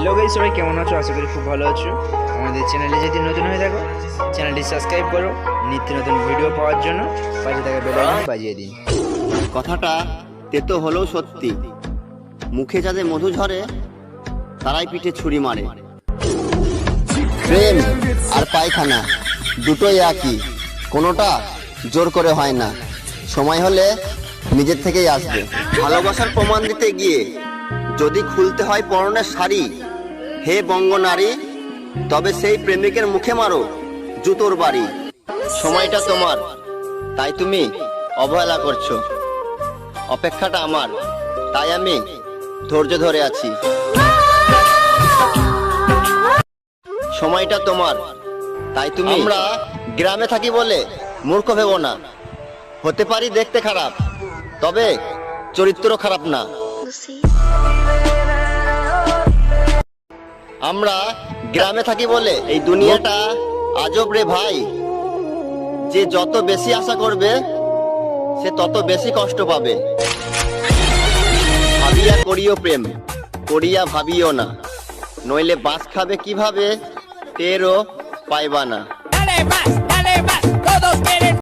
Hello guys, সবাই কেমন আছো? আশা করি খুব ভালো আছো। আমাদের চ্যানেলে যদি নতুন হয়ে থাকো, চ্যানেলটি সাবস্ক্রাইব করো নিত্য নতুন ভিডিও পাওয়ার জন্য। পাশে থাকা বেল আইকন বাজিয়ে দিন। কথাটা তেতো হলেও সত্যি, মুখে যাদের মধু ঝরে তারাই পিঠে ছুরি মারে। প্রেম আর পায়খানা দুটোই একই, কোনোটা জোর করে হয় না, সময় হলে নিজের থেকেই আসবে। ভালোবাসার প্রমাণ দিতে গিয়ে যদি খুলতে হয় পরনের শাড়ি, হে বঙ্গ নারী, তবে সেই প্রেমিকের মুখে মারো জুতোর বাড়ি। সময়টা তোমার, তাই তুমি অবহেলা করছো, অপেক্ষাটা আমার, তাই আমি ধৈর্য ধরে আছি। সময়টা তোমার, তাই তুমি। আমরা গ্রামে থাকি বলে মূর্খ ভেবো না, হতে পারি দেখতে খারাপ, তবে চরিত্র খারাপ না। আমরা গ্রামে থাকি বলে এই দুনিয়াটা আজব রে ভাই, যে যত বেশি আশা করবে সে তত বেশি কষ্ট পাবে। ভাবিয়া করিও প্রেম, করিয়া ভাবিও না, নইলে বাঁশ খাবে কিভাবে টেরও পাইবা না।